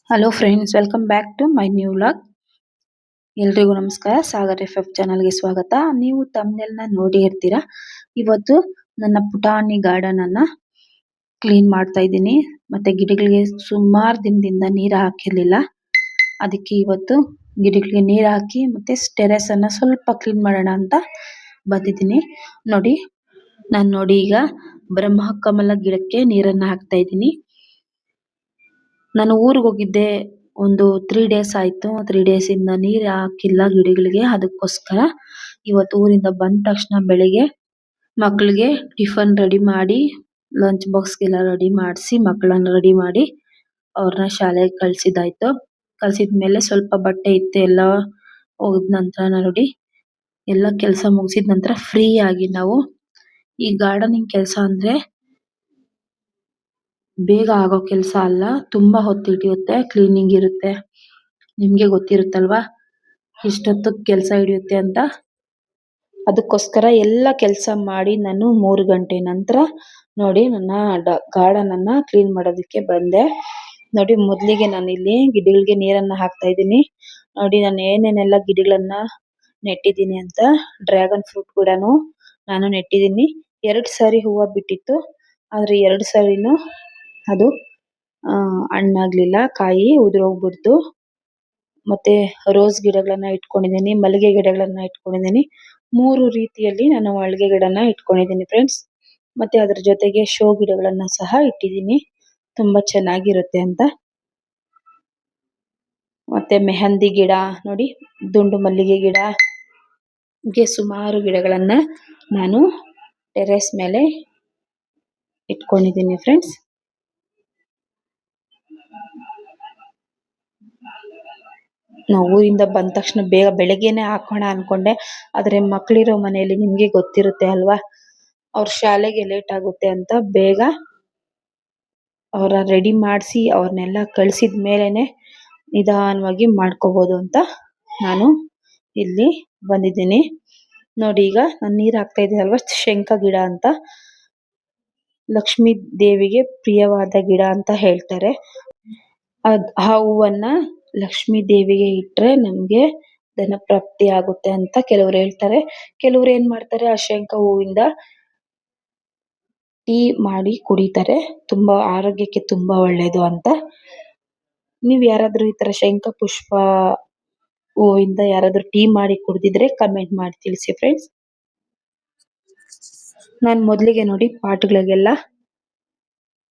Hello friends, welcome back to my new vlog. ಎಲ್ರಿಗೂ ನಮಸ್ಕಾರ. Sagar F ಚಾನಲ್ಗೆ ಸ್ವಾಗತ. ನೀವು ತಮ್ಮನೆಲ್ನ ನೋಡಿ ಇರ್ತೀರಾ. ಇವತ್ತು ನನ್ನ ಪುಟಾಣಿ ಗಾರ್ಡನ್ ಅನ್ನ ಕ್ಲೀನ್ ಮಾಡ್ತಾ ಇದ್ದೀನಿ. ಮತ್ತೆ ಗಿಡಗಳಿಗೆ ಸುಮಾರು ದಿನದಿಂದ ನೀರು ಹಾಕಿರ್ಲಿಲ್ಲ. ಅದಕ್ಕೆ ಇವತ್ತು ಗಿಡಗಳಿಗೆ ನೀರು ಹಾಕಿ ಮತ್ತೆ ಟೆರೆಸ್ ಅನ್ನ ಸ್ವಲ್ಪ ಕ್ಲೀನ್ ಮಾಡೋಣ ಅಂತ ಬಂದಿದ್ದೀನಿ. ನೋಡಿ ಈಗ ಬ್ರಹ್ಮ ಕಮಲ ಗಿಡಕ್ಕೆ ನೀರನ್ನ ಹಾಕ್ತಾ ಇದ್ದೀನಿ. ನಾನು ಊರಿಗೆ ಹೋಗಿದ್ದೆ, ಒಂದು 3 ಡೇಸ್ ಆಯ್ತು. 3 ಡೇಸ್ ಇಂದ ನೀರ್ ಹಾಕಿಲ್ಲ ಗಿಡಗಳಿಗೆ. ಅದಕ್ಕೋಸ್ಕರ ಇವತ್ತು ಊರಿಂದ ಬಂದ ತಕ್ಷಣ ಬೆಳಿಗ್ಗೆ ಮಕ್ಕಳಿಗೆ ಟಿಫನ್ ರೆಡಿ ಮಾಡಿ, ಲಂಚ್ ಬಾಕ್ಸ್ಗೆಲ್ಲ ರೆಡಿ ಮಾಡಿಸಿ, ಮಕ್ಕಳನ್ನ ರೆಡಿ ಮಾಡಿ ಅವ್ರನ್ನ ಶಾಲೆಗೆ ಕಳ್ಸಿದಾಯ್ತು. ಕಳ್ಸಿದ್ಮೇಲೆ ಸ್ವಲ್ಪ ಬಟ್ಟೆ ಇತ್ತು, ಎಲ್ಲ ಹೋಗಿದ ನಂತರ ನೋಡಿ ಎಲ್ಲ ಕೆಲಸ ಮುಗಿಸಿದ ನಂತರ ಫ್ರೀ ಆಗಿ ನಾವು ಈ ಗಾರ್ಡನಿಂಗ್ ಕೆಲಸ ಅಂದ್ರೆ ಬೇಗ ಆಗೋ ಕೆಲಸ ಅಲ್ಲ, ತುಂಬಾ ಹೊತ್ತು ಹಿಡಿಯುತ್ತೆ. ಕ್ಲೀನಿಂಗ್ ಇರುತ್ತೆ, ನಿಮ್ಗೆ ಗೊತ್ತಿರುತ್ತಲ್ವಾ ಇಷ್ಟೊತ್ತು ಕೆಲಸ ಹಿಡಿಯುತ್ತೆ ಅಂತ. ಅದಕ್ಕೋಸ್ಕರ ಎಲ್ಲ ಕೆಲಸ ಮಾಡಿ ನಾನು 3 ಗಂಟೆ ನಂತರ ನೋಡಿ ನನ್ನ ಗಾರ್ಡನ್ ಅನ್ನ ಕ್ಲೀನ್ ಮಾಡೋದಕ್ಕೆ ಬಂದೆ. ನೋಡಿ, ಮೊದಲಿಗೆ ನಾನು ಇಲ್ಲಿ ಗಿಡಗಳಿಗೆ ನೀರನ್ನ ಹಾಕ್ತಾ ಇದ್ದೀನಿ. ನೋಡಿ, ನಾನು ಏನೇನೆಲ್ಲ ಗಿಡಗಳನ್ನ ನೆಟ್ಟಿದ್ದೀನಿ ಅಂತ. ಡ್ರ್ಯಾಗನ್ ಫ್ರೂಟ್ ಗಿಡನು ನಾನು ನೆಟ್ಟಿದ್ದೀನಿ. 2 ಸಾರಿ ಹೂವು ಬಿಟ್ಟಿತ್ತು, ಆದ್ರೆ 2 ಸಾರಿನೂ ಅದು ಹಣ್ಣಾಗ್ಲಿಲ್ಲ, ಕಾಯಿ ಉದುರೋಗ್ಬಿಡ್ತು. ಮತ್ತೆ ರೋಸ್ ಗಿಡಗಳನ್ನ ಇಟ್ಕೊಂಡಿದ್ದೀನಿ, ಮಲ್ಲಿಗೆ ಗಿಡಗಳನ್ನ ಇಟ್ಕೊಂಡಿದ್ದೀನಿ. 3 ರೀತಿಯಲ್ಲಿ ನಾನು ಮಲ್ಲಿಗೆ ಗಿಡನ ಇಟ್ಕೊಂಡಿದ್ದೀನಿ ಫ್ರೆಂಡ್ಸ್. ಮತ್ತೆ ಅದ್ರ ಜೊತೆಗೆ ಶೋ ಗಿಡಗಳನ್ನ ಸಹ ಇಟ್ಟಿದ್ದೀನಿ, ತುಂಬಾ ಚೆನ್ನಾಗಿರುತ್ತೆ ಅಂತ. ಮತ್ತೆ ಮೆಹಂದಿ ಗಿಡ ನೋಡಿ, ದುಂಡು ಮಲ್ಲಿಗೆ ಗಿಡ, ಹೀಗೆ ಸುಮಾರು ಗಿಡಗಳನ್ನ ನಾನು ಟೆರೆಸ್ ಮೇಲೆ ಇಟ್ಕೊಂಡಿದ್ದೀನಿ ಫ್ರೆಂಡ್ಸ್. ನಾವು ಊರಿಂದ ಬಂದ ತಕ್ಷಣ ಬೇಗ ಬೆಳಗ್ಗೆನೆ ಹಾಕೋಣ ಅನ್ಕೊಂಡೆ, ಆದ್ರೆ ಮಕ್ಕಳಿರೋ ಮನೆಯಲ್ಲಿ ನಿಮ್ಗೆ ಗೊತ್ತಿರುತ್ತೆ ಅಲ್ವಾ, ಅವ್ರ ಶಾಲೆಗೆ ಲೇಟ್ ಆಗುತ್ತೆ ಅಂತ ಬೇಗ ಅವ್ರ ರೆಡಿ ಮಾಡಿಸಿ ಅವ್ರನ್ನೆಲ್ಲ ಕಳ್ಸಿದ ಮೇಲೆನೆ ನಿಧಾನವಾಗಿ ಮಾಡ್ಕೋಬಹುದು ಅಂತ ನಾನು ಇಲ್ಲಿ ಬಂದಿದ್ದೀನಿ. ನೋಡಿ, ಈಗ ನಾನು ನೀರ್ ಹಾಕ್ತಾ ಇದ್ದೀನಿ ಅಲ್ವಾ, ಶಂಖ ಗಿಡ ಅಂತ, ಲಕ್ಷ್ಮೀ ದೇವಿಗೆ ಪ್ರಿಯವಾದ ಗಿಡ ಅಂತ ಹೇಳ್ತಾರೆ. ಆ ಹೂವನ್ನ ಲಕ್ಷ್ಮೀ ದೇವಿಗೆ ಇಟ್ರೆ ನಮ್ಗೆ ಧನ ಪ್ರಾಪ್ತಿ ಆಗುತ್ತೆ ಅಂತ ಕೆಲವ್ರು ಹೇಳ್ತಾರೆ. ಕೆಲವ್ರು ಏನ್ ಮಾಡ್ತಾರೆ, ಆ ಶಂಖ ಹೂವಿಂದ ಟೀ ಮಾಡಿ ಕುಡಿತಾರೆ, ತುಂಬಾ ಆರೋಗ್ಯಕ್ಕೆ ತುಂಬಾ ಒಳ್ಳೇದು ಅಂತ. ನೀವ್ ಯಾರಾದ್ರೂ ಈ ತರ ಶಂಖ ಪುಷ್ಪ ಹೂವಿಂದ ಯಾರಾದ್ರೂ ಟೀ ಮಾಡಿ ಕುಡಿದಿದ್ರೆ ಕಮೆಂಟ್ ಮಾಡಿ ತಿಳಿಸಿ ಫ್ರೆಂಡ್ಸ್. ನಾನು ಮೊದಲಿಗೆ ನೋಡಿ ಪಾಟ್ಗಳಿಗೆಲ್ಲ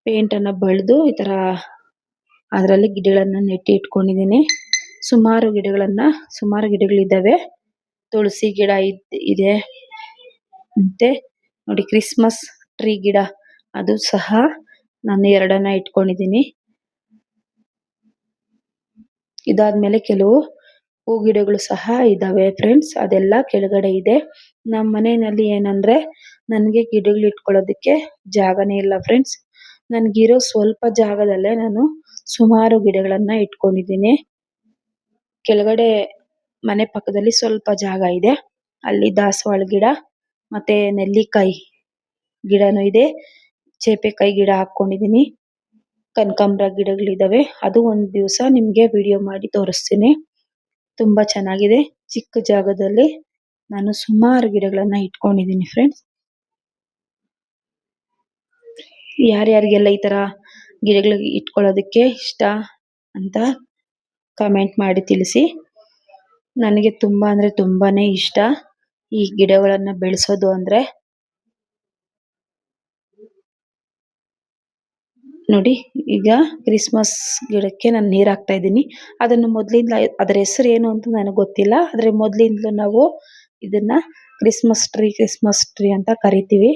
ಪೇಂಟ್ ಅನ್ನ ಬಳ್ದು ಈ ತರ ಅದರಲ್ಲಿ ಗಿಡಗಳನ್ನ ನೆಟ್ಟಿ ಇಟ್ಕೊಂಡಿದ್ದೀನಿ. ಸುಮಾರು ಗಿಡಗಳಿದ್ದಾವೆ. ತುಳಸಿ ಗಿಡ ಇದೆ, ಮತ್ತೆ ನೋಡಿ ಕ್ರಿಸ್ಮಸ್ ಟ್ರೀ ಗಿಡ, ಅದು ಸಹ ನಾನು 2 ಇಟ್ಕೊಂಡಿದ್ದೀನಿ. ಇದಾದ್ಮೇಲೆ ಕೆಲವು ಹೂ ಗಿಡಗಳು ಸಹ ಇದಾವೆ ಫ್ರೆಂಡ್ಸ್, ಅದೆಲ್ಲ ಕೆಳಗಡೆ ಇದೆ. ನಮ್ಮ ಮನೆಯಲ್ಲಿ ಏನಂದ್ರೆ ನನಗೆ ಗಿಡಗಳು ಇಟ್ಕೊಳ್ಳೋದಕ್ಕೆ ಜಾಗನೇ ಇಲ್ಲ ಫ್ರೆಂಡ್ಸ್. ನನ್ಗಿರೋ ಸ್ವಲ್ಪ ಜಾಗದಲ್ಲೇ ನಾನು ಸುಮಾರು ಗಿಡಗಳನ್ನ ಇಟ್ಕೊಂಡಿದ್ದೀನಿ. ಕೆಳಗಡೆ ಮನೆ ಪಕ್ಕದಲ್ಲಿ ಸ್ವಲ್ಪ ಜಾಗ ಇದೆ, ಅಲ್ಲಿ ದಾಸವಾಳ ಗಿಡ ಮತ್ತೆ ನೆಲ್ಲಿಕಾಯಿ ಗಿಡನೂ ಇದೆ, ಚೇಪೆಕಾಯಿ ಗಿಡ ಹಾಕೊಂಡಿದ್ದೀನಿ, ಕನಕಾಂಬರ ಗಿಡಗಳಿದಾವೆ. ಅದು ಒಂದ್ ದಿವಸ ನಿಮ್ಗೆ ವಿಡಿಯೋ ಮಾಡಿ ತೋರಿಸ್ತೀನಿ. ತುಂಬಾ ಚೆನ್ನಾಗಿದೆ. ಚಿಕ್ಕ ಜಾಗದಲ್ಲಿ ನಾನು ಸುಮಾರು ಗಿಡಗಳನ್ನ ಇಟ್ಕೊಂಡಿದ್ದೀನಿ ಫ್ರೆಂಡ್ಸ್. ಯಾರ್ಯಾರಿಗೆಲ್ಲ ಈ ತರ ಗಿಡಗಳು ಇಟ್ಕೊಳ್ಳೋದಕ್ಕೆ ಇಷ್ಟ ಅಂತ ಕಮೆಂಟ್ ಮಾಡಿ ತಿಳಿಸಿ. ನನಗೆ ತುಂಬಾ ಅಂದ್ರೆ ತುಂಬಾನೇ ಇಷ್ಟ ಈ ಗಿಡಗಳನ್ನ ಬೆಳೆಸೋದು ಅಂದ್ರೆ. ನೋಡಿ, ಈಗ ಕ್ರಿಸ್ಮಸ್ ಗಿಡಕ್ಕೆ ನಾನು ನೀರ್ ಹಾಕ್ತಾ ಇದ್ದೀನಿ. ಅದನ್ನು ಮೊದಲಿಂದ ಅದರ ಹೆಸರು ಏನು ಅಂತ ನನಗೆ ಗೊತ್ತಿಲ್ಲ, ಆದ್ರೆ ಮೊದಲಿಂದಲೂ ನಾವು ಇದನ್ನ ಕ್ರಿಸ್ಮಸ್ ಟ್ರೀ ಅಂತ ಕರಿತೀವಿ.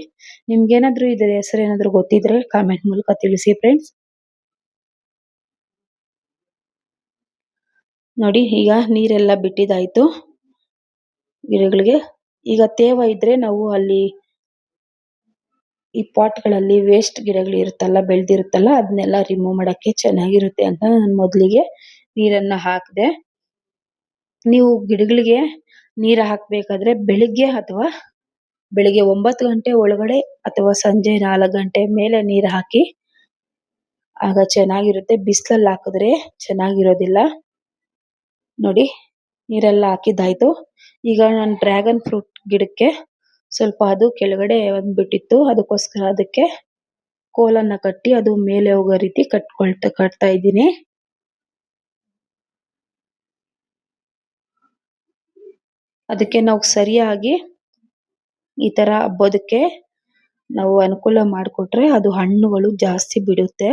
ನಿಮ್ಗೇನಾದ್ರೂ ಇದರ ಹೆಸರು ಏನಾದ್ರೂ ಗೊತ್ತಿದ್ರೆ ಕಾಮೆಂಟ್ ಮೂಲಕ ತಿಳಿಸಿ ಫ್ರೆಂಡ್ಸ್. ನೋಡಿ, ಈಗ ನೀರೆಲ್ಲ ಬಿಟ್ಟಿದಾಯ್ತು ಗಿಡಗಳಿಗೆ. ಈಗ ತೇವ ಇದ್ರೆ ನಾವು ಅಲ್ಲಿ ಈ ಪಾಟ್ಗಳಲ್ಲಿ ವೇಸ್ಟ್ ಗಿಡಗಳು ಇರುತ್ತಲ್ಲ, ಬೆಳೆದಿರುತ್ತಲ್ಲ, ಅದನ್ನೆಲ್ಲ ರಿಮೂವ್ ಮಾಡಕ್ಕೆ ಚೆನ್ನಾಗಿರುತ್ತೆ ಅಂತ ನಾನು ಮೊದಲಿಗೆ ನೀರನ್ನ ಹಾಕಿದೆ. ನೀವು ಗಿಡಗಳಿಗೆ ನೀರು ಹಾಕ್ಬೇಕಾದ್ರೆ ಬೆಳಿಗ್ಗೆ 9 ಗಂಟೆ ಒಳಗಡೆ ಅಥವಾ ಸಂಜೆ 4 ಗಂಟೆ ಮೇಲೆ ನೀರು ಹಾಕಿ. ಆಗ ಚೆನ್ನಾಗಿರುತ್ತೆ. ಬಿಸಿಲಲ್ಲಿ ಹಾಕಿದ್ರೆ ಚೆನ್ನಾಗಿರೋದಿಲ್ಲ. ನೋಡಿ, ನೀರೆಲ್ಲ ಹಾಕಿದ್ದಾಯ್ತು. ಈಗ ನಾನು ಡ್ರ್ಯಾಗನ್ ಫ್ರೂಟ್ ಗಿಡಕ್ಕೆ ಸ್ವಲ್ಪ ಅದು ಕೆಳಗಡೆ ಬಂದ್ಬಿಟ್ಟಿತ್ತು, ಅದಕ್ಕೋಸ್ಕರ ಅದಕ್ಕೆ ಕೋಲನ್ನ ಕಟ್ಟಿ ಅದು ಮೇಲೆ ಹೋಗೋ ರೀತಿ ಕಟ್ತಾ ಇದ್ದೀನಿ. ಅದಕ್ಕೆ ನಾವು ಸರಿಯಾಗಿ ಈ ತರ ಹಬ್ಬೋದಕ್ಕೆ ನಾವು ಅನುಕೂಲ ಮಾಡಿಕೊಟ್ರೆ ಅದು ಹಣ್ಣುಗಳು ಜಾಸ್ತಿ ಬಿಡುತ್ತೆ.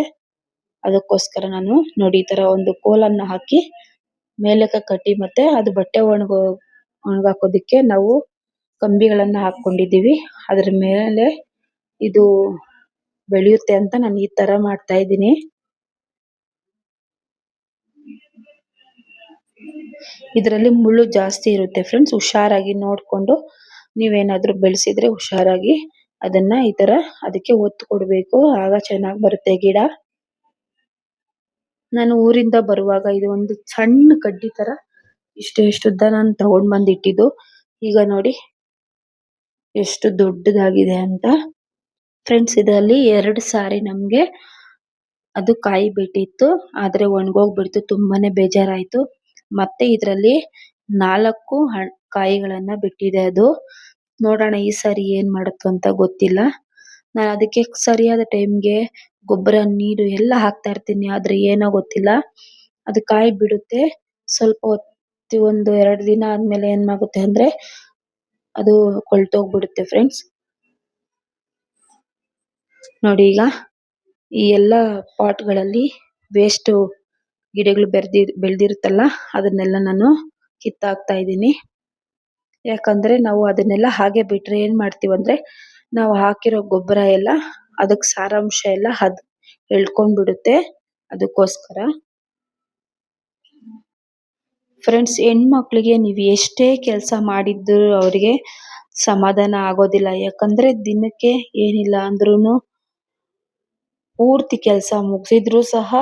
ಅದಕ್ಕೋಸ್ಕರ ನಾನು ನೋಡಿ ಈ ತರ ಒಂದು ಕೋಲನ್ನ ಹಾಕಿ ಮೇಲಕ್ಕೆ ಕಟ್ಟಿ, ಮತ್ತೆ ಅದು ಬಟ್ಟೆ ಒಣಗಾಕೋದಿಕ್ಕೆ ನಾವು ಕಂಬಿಗಳನ್ನ ಹಾಕೊಂಡಿದೀವಿ. ಅದ್ರ ಮೇಲೆ ಇದು ಬೆಳೆಯುತ್ತೆ ಅಂತ ನಾನು ಈ ತರ ಮಾಡ್ತಾ ಇದ್ದೀನಿ. ಇದರಲ್ಲಿ ಮುಳ್ಳು ಜಾಸ್ತಿ ಇರುತ್ತೆ ಫ್ರೆಂಡ್ಸ್, ಹುಷಾರಾಗಿ ನೋಡ್ಕೊಂಡು ನೀವೇನಾದ್ರೂ ಬೆಳೆಸಿದ್ರೆ ಹುಷಾರಾಗಿ ಅದನ್ನ ಈ ತರ ಅದಕ್ಕೆ ಒತ್ತು ಕೊಡ್ಬೇಕು, ಆಗ ಚೆನ್ನಾಗಿ ಬರುತ್ತೆ ಗಿಡ. ನಾನು ಊರಿಂದ ಬರುವಾಗ ಇದು ಒಂದು ಸಣ್ಣ ಕಡ್ಡಿ ತರ ಇಷ್ಟುದ್ದ ನಾನು ತಗೊಂಡ್ ಬಂದ್ ಇಟ್ಟಿದ್ದು. ಈಗ ನೋಡಿ ಎಷ್ಟು ದೊಡ್ಡದಾಗಿದೆ ಅಂತ. ಫ್ರೆಂಡ್ಸ್, ಇದರಲ್ಲಿ 2 ಸಾರಿ ನಮ್ಗೆ ಅದು ಕಾಯಿ ಬಿಟ್ಟಿತ್ತು, ಆದ್ರೆ ಒಣಗೋಗ್ಬಿಡ್ತು. ತುಂಬಾನೇ ಬೇಜಾರಾಯ್ತು. ಮತ್ತೆ ಇದರಲ್ಲಿ 4 ಕಾಯಿಗಳನ್ನ ಬಿಟ್ಟಿದೆ. ಅದು ನೋಡೋಣ ಈ ಸಾರಿ ಏನ್ ಮಾಡುತ್ತೋ ಅಂತ ಗೊತ್ತಿಲ್ಲ. ನಾನು ಅದಕ್ಕೆ ಸರಿಯಾದ ಟೈಮ್ಗೆ ಗೊಬ್ಬರ, ನೀರು ಎಲ್ಲ ಹಾಕ್ತಾ ಇರ್ತೀನಿ, ಆದ್ರೆ ಏನೋ ಗೊತ್ತಿಲ್ಲ ಅದು ಕಾಯಿ ಬಿಡುತ್ತೆ. ಸ್ವಲ್ಪ ಹೊತ್ತು, 1-2 ದಿನ ಆದ್ಮೇಲೆ ಏನಾಗುತ್ತೆ ಅಂದ್ರೆ ಅದು ಕೊಳ್ತೋಗ್ಬಿಡುತ್ತೆ ಫ್ರೆಂಡ್ಸ್. ನೋಡಿ, ಈಗ ಈ ಎಲ್ಲಾ ಪಾಟ್ಗಳಲ್ಲಿ ವೇಸ್ಟ್ ಗಿಡಗಳು ಬೆಳೆದಿರುತ್ತಲ್ಲ ಅದನ್ನೆಲ್ಲ ನಾನು ಕಿತ್ತಾಕ್ತಾ ಇದ್ದೀನಿ. ಯಾಕಂದ್ರೆ ನಾವು ಅದನ್ನೆಲ್ಲ ಹಾಗೆ ಬಿಟ್ರೆ ಏನ್ ಮಾಡ್ತೀವಂದ್ರೆ ನಾವು ಹಾಕಿರೋ ಗೊಬ್ಬರ ಎಲ್ಲ ಅದಕ್ಕೆ ಸಾರಾಂಶ ಎಲ್ಲ ಎಳ್ಕೊಂಡ್ಬಿಡುತ್ತೆ. ಅದಕ್ಕೋಸ್ಕರ ಫ್ರೆಂಡ್ಸ್, ಹೆಣ್ಮಕ್ಳಿಗೆ ನೀವು ಎಷ್ಟೇ ಕೆಲಸ ಮಾಡಿದ್ರು ಅವ್ರಿಗೆ ಸಮಾಧಾನ ಆಗೋದಿಲ್ಲ. ಯಾಕಂದ್ರೆ ದಿನಕ್ಕೆ ಏನಿಲ್ಲ ಅಂದ್ರೂನು ಪೂರ್ತಿ ಕೆಲಸ ಮುಗಿಸಿದ್ರು ಸಹ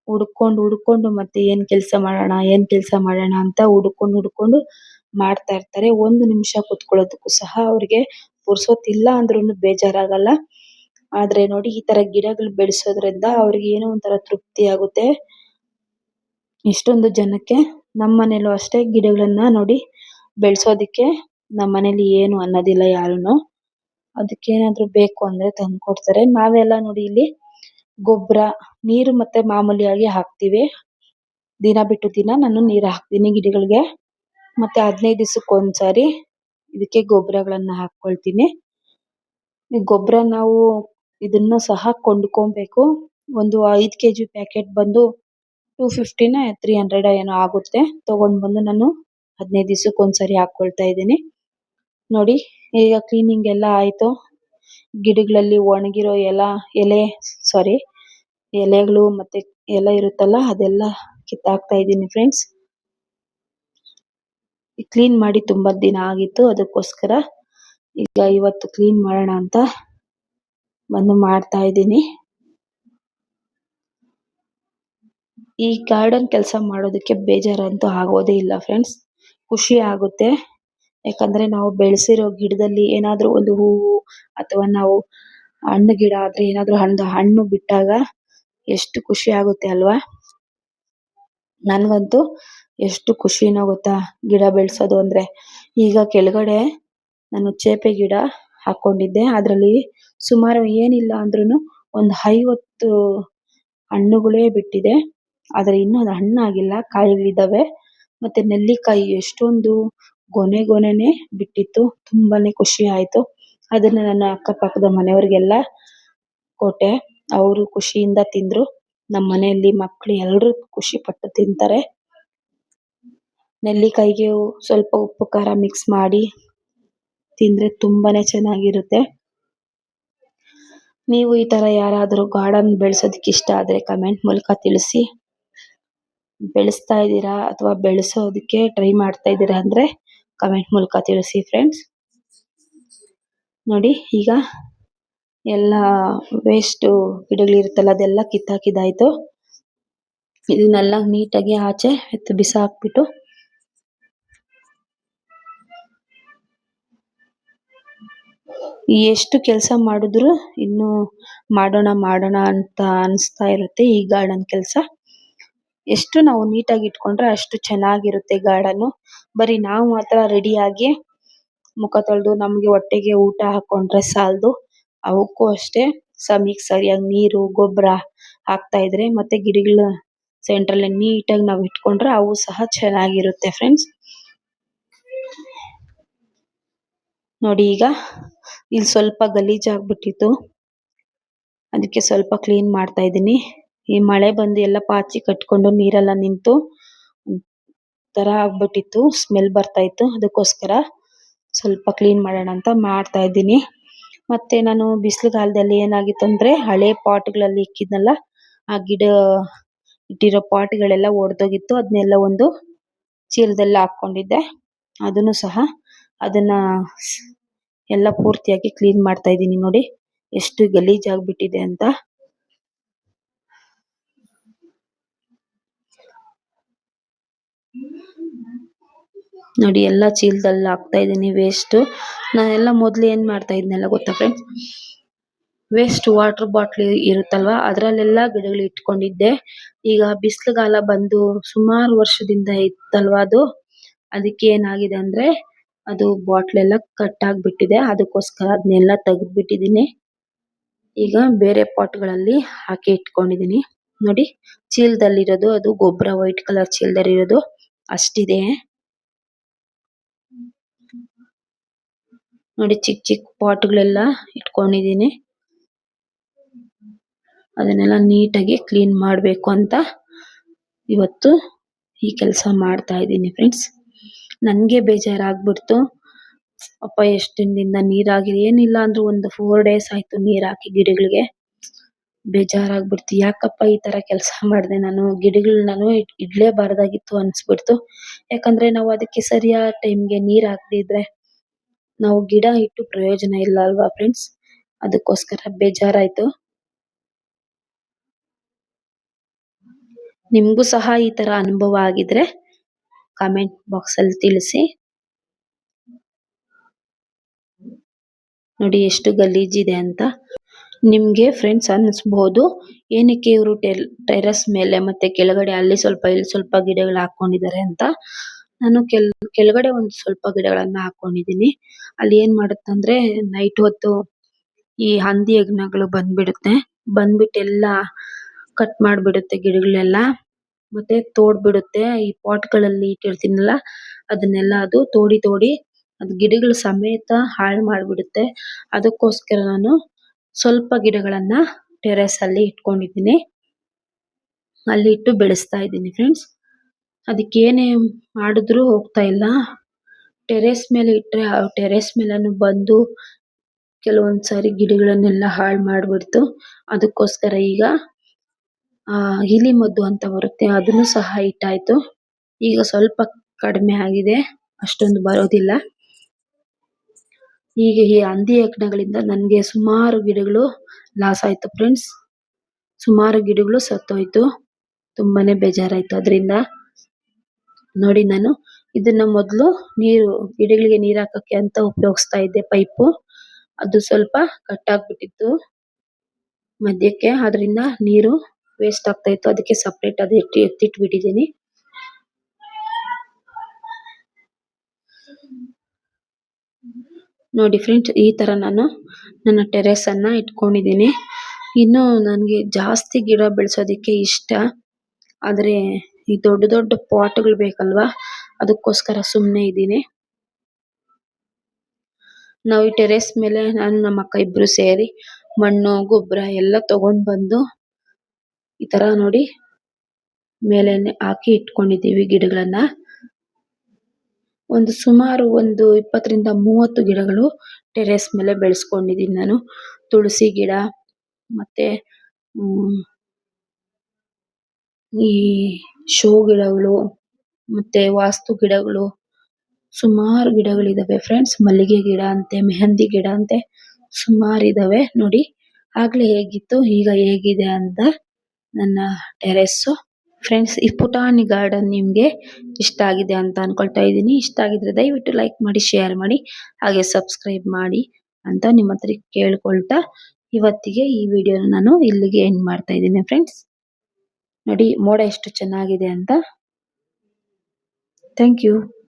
ಹುಡ್ಕೊಂಡು ಮತ್ತೆ ಏನ್ ಕೆಲಸ ಮಾಡೋಣ ಅಂತ ಹುಡ್ಕೊಂಡು ಮಾಡ್ತಾ ಇರ್ತಾರೆ. 1 ನಿಮಿಷ ಕುತ್ಕೊಳ್ಳೋದಕ್ಕೂ ಸಹ ಅವ್ರಿಗೆ ಪುರ್ಸೊತ್ತಿಲ್ಲ ಅಂದ್ರೂನು ಬೇಜಾರಾಗಲ್ಲ. ಆದ್ರೆ ನೋಡಿ, ಈ ತರ ಗಿಡಗಳು ಬೆಳೆಸೋದ್ರಿಂದ ಅವ್ರಿಗೆ ಏನೋ ಒಂಥರ ತೃಪ್ತಿ ಆಗುತ್ತೆ. ಇಷ್ಟೊಂದು ಜನಕ್ಕೆ ನಮ್ಮ ಮನೇಲೂ ಅಷ್ಟೇ ಗಿಡಗಳನ್ನ ನೋಡಿ ಬೆಳೆಸೋದಿಕ್ಕೆ ನಮ್ಮ ಮನೇಲಿ ಏನು ಅನ್ನೋದಿಲ್ಲ ಯಾರುನು. ಅದಕ್ಕೇನಾದ್ರೂ ಬೇಕು ಅಂದ್ರೆ ತಂದ್ಕೊಡ್ತಾರೆ. ನಾವೆಲ್ಲ ನೋಡಿ ಇಲ್ಲಿ ಗೊಬ್ಬರ, ನೀರು ಮತ್ತೆ ಮಾಮೂಲಿಯಾಗಿ ಹಾಕ್ತಿವಿ. ದಿನ ಬಿಟ್ಟು ದಿನ ನಾನು ನೀರು ಹಾಕ್ತೀನಿ ಗಿಡಗಳಿಗೆ. ಮತ್ತೆ 15 ದಿವಸಕ್ಕೆ ಒಂದ್ಸಾರಿ ಇದಕ್ಕೆ ಗೊಬ್ಬರಗಳನ್ನ ಹಾಕೊಳ್ತೀನಿ. ಈ ಗೊಬ್ಬರ ನಾವು ಇದನ್ನ ಸಹ ಕೊಂಡ್ಕೊಬೇಕು. ಒಂದು 5 kg ಪ್ಯಾಕೆಟ್ ಬಂದು 250 300 ಏನೋ ಆಗುತ್ತೆ. ತಗೊಂಡ್ ಬಂದು ನಾನು 15 ದಿವಸಕ್ಕೆ ಒಂದ್ಸರಿ ಹಾಕೊಳ್ತಾ ಇದ್ದೀನಿ. ನೋಡಿ, ಈಗ ಕ್ಲೀನಿಂಗ್ ಎಲ್ಲ ಆಯ್ತು. ಗಿಡಗಳಲ್ಲಿ ಒಣಗಿರೋ ಎಲೆಗಳು ಮತ್ತೆ ಎಲ್ಲ ಇರುತ್ತಲ್ಲ ಅದೆಲ್ಲ ಕಿತ್ತಾಕ್ತಾ ಇದ್ದೀನಿ ಫ್ರೆಂಡ್ಸ್. ಕ್ಲೀನ್ ಮಾಡಿ ತುಂಬಾ ದಿನ ಆಗಿತ್ತು, ಅದಕ್ಕೋಸ್ಕರ ಈಗ ಇವತ್ತು ಕ್ಲೀನ್ ಮಾಡೋಣ ಅಂತ ಬಂದು ಮಾಡ್ತಾ ಇದ್ದೀನಿ. ಈ ಗಾರ್ಡನ್ ಕೆಲಸ ಮಾಡೋದಕ್ಕೆ ಬೇಜಾರಂತೂ ಆಗೋದೇ ಇಲ್ಲ ಫ್ರೆಂಡ್ಸ್, ಖುಷಿ ಆಗುತ್ತೆ. ಯಾಕಂದ್ರೆ ನಾವು ಬೆಳೆಸಿರೋ ಗಿಡದಲ್ಲಿ ಏನಾದ್ರೂ ಒಂದು ಹೂವು ಅಥವಾ ನಾವು ಹಣ್ಣು ಗಿಡ ಆದ್ರೆ ಏನಾದ್ರೂ ಹಣ್ಣು ಬಿಟ್ಟಾಗ ಎಷ್ಟು ಖುಷಿ ಆಗುತ್ತೆ ಅಲ್ವಾ. ನನ್ಗಂತೂ ಎಷ್ಟು ಖುಷಿನೋ ಗೊತ್ತಾ ಗಿಡ ಬೆಳೆಸೋದು ಅಂದ್ರೆ. ಈಗ ಕೆಳಗಡೆ ನಾನು ಚೇಪೆ ಗಿಡ ಹಾಕೊಂಡಿದ್ದೆ, ಅದ್ರಲ್ಲಿ ಸುಮಾರು ಏನಿಲ್ಲ ಅಂದ್ರೂನು ಒಂದು 50 ಹಣ್ಣುಗಳೇ ಬಿಟ್ಟಿದೆ. ಆದ್ರೆ ಇನ್ನೂ ಅದು ಹಣ್ಣಾಗಿಲ್ಲ, ಕಾಯಿಗಳಿದಾವೆ. ಮತ್ತೆ ನೆಲ್ಲಿಕಾಯಿ ಎಷ್ಟೊಂದು ಗೊನೆನೆ ಬಿಟ್ಟಿತ್ತು. ತುಂಬಾನೇ ಖುಷಿ ಆಯ್ತು. ಅದನ್ನ ನನ್ನ ಅಕ್ಕಪಕ್ಕದ ಮನೆಯವರಿಗೆಲ್ಲ ಕೊಟ್ಟೆ, ಅವರು ಖುಷಿಯಿಂದ ತಿಂದ್ರು. ನಮ್ಮ ಮನೆಯಲ್ಲಿ ಮಕ್ಕಳು ಎಲ್ಲರೂ ಖುಷಿ ಪಟ್ಟು ತಿಂತಾರೆ. ನೆಲ್ಲಿಕಾಯಿಗೆ ಸ್ವಲ್ಪ ಉಪ್ಪು ಖಾರ ಮಿಕ್ಸ್ ಮಾಡಿ ತಿಂದ್ರೆ ತುಂಬಾನೇ ಚೆನ್ನಾಗಿರುತ್ತೆ. ನೀವು ಈ ತರ ಯಾರಾದರೂ ಗಾರ್ಡನ್ ಬೆಳೆಸೋದಕ್ಕೆ ಇಷ್ಟ ಆದ್ರೆ ಕಮೆಂಟ್ ಮೂಲಕ ತಿಳಿಸಿ. ಬೆಳೆಸ್ತಾ ಇದ್ದೀರಾ ಅಥವಾ ಬೆಳೆಸೋದಕ್ಕೆ ಟ್ರೈ ಮಾಡ್ತಾ ಇದ್ದೀರಾ ಅಂದ್ರೆ ಕಮೆಂಟ್ ಮೂಲಕ ತಿಳಿಸಿ ಫ್ರೆಂಡ್ಸ್. ನೋಡಿ, ಈಗ ಎಲ್ಲ ವೇಸ್ಟ್ ಗಿಡಗಳಿರುತ್ತಲ್ಲ ಅದೆಲ್ಲ ಕಿತ್ತಾಕಿದಾಯ್ತು. ಇದನ್ನೆಲ್ಲ ನೀಟಾಗಿ ಆಚೆ ಬಿಸಾಕ್ಬಿಟ್ಟು ಎಷ್ಟು ಕೆಲಸ ಮಾಡಿದ್ರು ಇನ್ನು ಮಾಡೋಣ ಮಾಡೋಣ ಅಂತ ಅನಿಸ್ತಾ ಇರುತ್ತೆ ಈ ಗಾರ್ಡನ್ ಕೆಲಸ. ಎಷ್ಟು ನಾವು ನೀಟಾಗಿ ಇಟ್ಕೊಂಡ್ರೆ ಅಷ್ಟು ಚೆನ್ನಾಗಿರುತ್ತೆ ಗಾರ್ಡನ್. ಬರೀ ನಾವು ಮಾತ್ರ ರೆಡಿಯಾಗಿ ಮುಖ ತೊಳೆದು ನಮ್ಗೆ ಹೊಟ್ಟೆಗೆ ಊಟ ಹಾಕೊಂಡ್ರೆ ಸಾಲದು. ಅವಕ್ಕೂ ಅಷ್ಟೇ ಸಮಯಕ್ಕೆ ಸರಿಯಾಗಿ ನೀರು ಗೊಬ್ಬರ ಹಾಕ್ತಾ ಇದ್ರೆ ಮತ್ತೆ ಗಿಡಗಳ ಸೆಂಟ್ರಲ್ಲಿ ನೀಟಾಗಿ ನಾವು ಇಟ್ಕೊಂಡ್ರೆ ಅವು ಸಹ ಚೆನ್ನಾಗಿರುತ್ತೆ ಫ್ರೆಂಡ್ಸ್. ನೋಡಿ ಈಗ ಇಲ್ಲಿ ಸ್ವಲ್ಪ ಗಲೀಜಾಗ್ಬಿಟ್ಟಿತ್ತು, ಅದಕ್ಕೆ ಸ್ವಲ್ಪ ಕ್ಲೀನ್ ಮಾಡ್ತಾ ಇದ್ದೀನಿ. ಈ ಮಳೆ ಬಂದು ಎಲ್ಲ ಪಾಚಿ ಕಟ್ಕೊಂಡು ನೀರೆಲ್ಲ ನಿಂತು ತರ ಆಗ್ಬಿಟ್ಟಿತ್ತು, ಸ್ಮೆಲ್ ಬರ್ತಾ ಇತ್ತು. ಅದಕ್ಕೋಸ್ಕರ ಸ್ವಲ್ಪ ಕ್ಲೀನ್ ಮಾಡೋಣ ಅಂತ ಮಾಡ್ತಾ ಇದ್ದೀನಿ. ಮತ್ತೆ ನಾನು ಬಿಸಿಲುಗಾಲದಲ್ಲಿ ಏನಾಗಿತ್ತು ಅಂದ್ರೆ ಹಳೆ ಪಾಟ್ಗಳಲ್ಲಿ ಇಕ್ಕಿದ್ನಲ್ಲ, ಆ ಗಿಡ ಇಟ್ಟಿರೋ ಪಾಟ್ಗಳೆಲ್ಲ ಒಡೆದೋಗಿತ್ತು. ಅದನ್ನೆಲ್ಲ ಒಂದು ಚೀಲದಲ್ಲಿ ಹಾಕೊಂಡಿದ್ದೆ. ಅದನ್ನು ಸಹ ಅದನ್ನ ಎಲ್ಲ ಪೂರ್ತಿಯಾಗಿ ಕ್ಲೀನ್ ಮಾಡ್ತಾ ಇದ್ದೀನಿ. ನೋಡಿ ಎಷ್ಟು ಗಲೀಜಾಗ್ಬಿಟ್ಟಿದೆ ಅಂತ. ನೋಡಿ ಎಲ್ಲ ಚೀಲದಲ್ಲಿ ಹಾಕ್ತಾ ಇದ್ದೀನಿ ವೇಸ್ಟ್. ನಾನೆಲ್ಲ ಮೊದ್ಲು ಏನ್ ಮಾಡ್ತಾ ಇದ್ನೆಲ್ಲ ಗೊತ್ತಾ ಫ್ರೆಂಡ್ಸ್, ವೇಸ್ಟ್ ವಾಟರ್ ಬಾಟ್ಲಿ ಇರುತ್ತಲ್ವಾ ಅದ್ರಲ್ಲೆಲ್ಲ ಗಿಡಗಳು ಇಟ್ಕೊಂಡಿದ್ದೆ. ಈಗ ಬಿಸಿಲುಗಾಲ ಬಂದು ಸುಮಾರು ವರ್ಷದಿಂದ ಇತ್ತಲ್ವಾ ಅದು, ಅದಕ್ಕೆ ಏನಾಗಿದೆ ಅಂದ್ರೆ ಅದು ಬಾಟ್ಲೆಲ್ಲ ಕಟ್ ಆಗ್ಬಿಟ್ಟಿದೆ. ಅದಕ್ಕೋಸ್ಕರ ಅದನ್ನೆಲ್ಲ ತೆಗೆದ್ಬಿಟ್ಟಿದ್ದೀನಿ. ಈಗ ಬೇರೆ ಪಾಟ್ಗಳಲ್ಲಿ ಹಾಕಿ ಇಟ್ಕೊಂಡಿದ್ದೀನಿ. ನೋಡಿ ಚೀಲದಲ್ಲಿರೋದು ಅದು ಗೊಬ್ಬರ ವೈಟ್ ಕಲರ್ ಚೀಲದಲ್ಲಿರೋದು ಅಷ್ಟಿದೆ. ನೋಡಿ ಚಿಕ್ಕ ಚಿಕ್ಕ ಪಾಟ್ಗಳೆಲ್ಲ ಇಟ್ಕೊಂಡಿದ್ದೀನಿ. ಅದನ್ನೆಲ್ಲ ನೀಟಾಗಿ ಕ್ಲೀನ್ ಮಾಡಬೇಕು ಅಂತ ಇವತ್ತು ಈ ಕೆಲಸ ಮಾಡ್ತಾ ಇದ್ದೀನಿ ಫ್ರೆಂಡ್ಸ್. ನನಗೆ ಬೇಜಾರಾಗ್ಬಿಡ್ತು. ಅಪ್ಪ ಎಷ್ಟು ದಿನದಿಂದ ನೀರಾಗಿ ಏನಿಲ್ಲ ಅಂದ್ರೂ ಒಂದು 4 days ಆಯ್ತು ನೀರ್ ಹಾಕಿ ಗಿಡಗಳಿಗೆ. ಬೇಜಾರಾಗ್ಬಿಡ್ತು, ಯಾಕಪ್ಪ ಈ ತರ ಕೆಲಸ ಮಾಡಿದೆ ನಾನು, ಗಿಡಗಳು ನಾನು ಇಡ್ಲೇಬಾರ್ದಾಗಿತ್ತು ಅನ್ಸ್ಬಿಡ್ತು. ಯಾಕಂದ್ರೆ ನಾವು ಅದಕ್ಕೆ ಸರಿಯಾದ ಟೈಮ್ಗೆ ನೀರ್ ಹಾಕ್ದಿದ್ರೆ ನಾವು ಗಿಡ ಇಟ್ಟು ಪ್ರಯೋಜನ ಇಲ್ಲ ಅಲ್ವಾ ಫ್ರೆಂಡ್ಸ್. ಅದಕ್ಕೋಸ್ಕರ ಬೇಜಾರಾಯ್ತು. ನಿಮ್ಗೂ ಸಹ ಈ ತರ ಅನುಭವ ಆಗಿದ್ರೆ ಕಾಮೆಂಟ್ ಬಾಕ್ಸ್ ಅಲ್ಲಿ ತಿಳಿಸಿ. ನೋಡಿ ಎಷ್ಟು ಗಲೀಜಿದೆ ಅಂತ. ನಿಮ್ಗೆ ಫ್ರೆಂಡ್ಸ್ ಅನ್ಸ್ಬಹುದು ಏನಕ್ಕೆ ಇವರು ಟೆರೆಸ್ ಮೇಲೆ ಮತ್ತೆ ಕೆಳಗಡೆ ಅಲ್ಲಿ ಸ್ವಲ್ಪ ಇಲ್ಲಿ ಸ್ವಲ್ಪ ಗಿಡಗಳು ಹಾಕೊಂಡಿದ್ದಾರೆ ಅಂತ. ನಾನು ಕೆಳಗಡೆ ಒಂದು ಸ್ವಲ್ಪ ಗಿಡಗಳನ್ನ ಹಾಕೊಂಡಿದ್ದೀನಿ. ಅಲ್ಲಿ ಏನ್ ಮಾಡುತ್ತಂದ್ರೆ ನೈಟ್ ಹೊತ್ತು ಈ ಹಂದಿ ಹೆಗ್ಗಣಗಳು ಬಂದ್ಬಿಡುತ್ತೆ. ಬಂದ್ಬಿಟ್ಟೆಲ್ಲ ಕಟ್ ಮಾಡ್ಬಿಡುತ್ತೆ ಗಿಡಗಳೆಲ್ಲ, ಮತ್ತೆ ತೋಡ್ಬಿಡುತ್ತೆ. ಈ ಪಾಟ್ಗಳಲ್ಲಿ ಇಟ್ಟಿರ್ತೀನಲ್ಲ ಅದನ್ನೆಲ್ಲ ಅದು ತೋಡಿ ಅದು ಗಿಡಗಳ ಸಮೇತ ಹಾಳು ಮಾಡ್ಬಿಡುತ್ತೆ. ಅದಕ್ಕೋಸ್ಕರ ನಾನು ಸ್ವಲ್ಪ ಗಿಡಗಳನ್ನ ಟೆರೆಸ್ ಅಲ್ಲಿ ಇಟ್ಕೊಂಡಿದ್ದೀನಿ. ಅಲ್ಲಿ ಇಟ್ಟು ಬೆಳೆಸ್ತಾ ಇದ್ದೀನಿ ಫ್ರೆಂಡ್ಸ್. ಅದಕ್ಕೇನೆ ಮಾಡಿದ್ರು ಹೋಗ್ತಾ ಇಲ್ಲ. ಟೆರೆಸ್ ಮೇಲೆ ಇಟ್ರೆ ಟೆರೆಸ್ ಮೇಲೂ ಬಂದು ಕೆಲವೊಂದ್ಸಾರಿ ಗಿಡಗಳನ್ನೆಲ್ಲ ಹಾಳು ಮಾಡ್ಬಿಡ್ತು. ಅದಕ್ಕೋಸ್ಕರ ಈಗ ಇಲಿ ಮದ್ದು ಅಂತ ಬರುತ್ತೆ ಅದನ್ನು ಸಹ ಇಟ್ಟಾಯ್ತು. ಈಗ ಸ್ವಲ್ಪ ಕಡಿಮೆ ಆಗಿದೆ, ಅಷ್ಟೊಂದು ಬರೋದಿಲ್ಲ. ಈಗ ಈ ಹಂದಿ ಹೆಗ್ಗಣಗಳಿಂದ ನನಗೆ ಸುಮಾರು ಗಿಡಗಳು ಲಾಸ್ ಆಯ್ತು ಫ್ರೆಂಡ್ಸ್. ಸುಮಾರು ಗಿಡಗಳು ಸತ್ತೋಯ್ತು. ತುಂಬಾನೇ ಬೇಜಾರಾಯ್ತು ಅದರಿಂದ. ನೋಡಿ ನಾನು ಇದನ್ನ ಮೊದಲು ಗಿಡಗಳಿಗೆ ನೀರ್ ಹಾಕಕ್ಕೆ ಅಂತ ಉಪಯೋಗಿಸ್ತಾ ಇದ್ದೆ ಪೈಪು. ಅದು ಸ್ವಲ್ಪ ಕಟ್ ಆಗ್ಬಿಟ್ಟಿತ್ತು ಮಧ್ಯಕ್ಕೆ, ಅದರಿಂದ ನೀರು ವೇಸ್ಟ್ ಆಗ್ತಾ ಇತ್ತು. ಅದಕ್ಕೆ ಸಪ್ರೇಟ್ ಅದು ಎತ್ತಿಟ್ಬಿಟ್ಟಿದ್ದೀನಿ. ನೋಡಿ ಫ್ರೆಂಡ್ಸ್ ಈ ತರ ನಾನು ನನ್ನ ಟೆರೆಸ್ ಅನ್ನ ಇಟ್ಕೊಂಡಿದ್ದೀನಿ. ಇನ್ನು ನನಗೆ ಜಾಸ್ತಿ ಗಿಡ ಬೆಳೆಸೋದಿಕ್ಕೆ ಇಷ್ಟ, ಆದ್ರೆ ಈ ದೊಡ್ಡ ದೊಡ್ಡ ಪಾಟ್ಗಳು ಬೇಕಲ್ವಾ, ಅದಕ್ಕೋಸ್ಕರ ಸುಮ್ನೆ ಇದ್ದೀನಿ. ನಾವು ಈ ಟೆರೆಸ್ ಮೇಲೆ ನಾನು ನಮ್ಮ ಅಕ್ಕ ಇಬ್ರು ಸೇರಿ ಮಣ್ಣು ಗೊಬ್ಬರ ಎಲ್ಲ ತಗೊಂಡ್ ಬಂದು ಈ ತರ ನೋಡಿ ಮೇಲೆನೆ ಹಾಕಿ ಇಟ್ಕೊಂಡಿದ್ದೀವಿ ಗಿಡಗಳನ್ನ. ಸುಮಾರು ಒಂದು 20 ರಿಂದ 30 ಗಿಡಗಳು ಟೆರೆಸ್ ಮೇಲೆ ಬೆಳೆಸ್ಕೊಂಡಿದ್ದೀನಿ ನಾನು. ತುಳಸಿ ಗಿಡ ಮತ್ತೆ ಈ ಶೋ ಗಿಡಗಳು ಮತ್ತೆ ವಾಸ್ತು ಗಿಡಗಳು ಸುಮಾರು ಗಿಡಗಳಿದಾವೆ ಫ್ರೆಂಡ್ಸ್. ಮಲ್ಲಿಗೆ ಗಿಡ ಅಂತೆ, ಮೆಹಂದಿ ಗಿಡ ಅಂತೆ ಸುಮಾರು ಇದಾವೆ. ನೋಡಿ ಆಗ್ಲೇ ಹೇಗಿತ್ತು ಈಗ ಹೇಗಿದೆ ಅಂತ ನನ್ನ ಟೆರೆಸ್ಸು. ಫ್ರೆಂಡ್ಸ್ ಈ ಪುಟಾಣಿ ಗಾರ್ಡನ್ ನಿಮ್ಗೆ ಇಷ್ಟ ಆಗಿದೆ ಅಂತ ಅನ್ಕೊಳ್ತಾ ಇದ್ದೀನಿ. ಇಷ್ಟ ಆಗಿದ್ರೆ ದಯವಿಟ್ಟು ಲೈಕ್ ಮಾಡಿ, ಶೇರ್ ಮಾಡಿ, ಹಾಗೆ ಸಬ್ಸ್ಕ್ರೈಬ್ ಮಾಡಿ. ಅಂತ ನಿಮ್ಮ ಹತ್ರ ಕೇಳ್ಕೊಳ್ತಾ ಇವತ್ತಿಗೆ ಈ ವಿಡಿಯೋನ ನಾನು ಇಲ್ಲಿಗೆ ಎಂಡ್ ಮಾಡ್ತಾ ಇದ್ದೀನಿ ಫ್ರೆಂಡ್ಸ್. ನೋಡಿ ಮೋಡ ಎಷ್ಟು ಚೆನ್ನಾಗಿದೆ ಅಂತ. Thank you.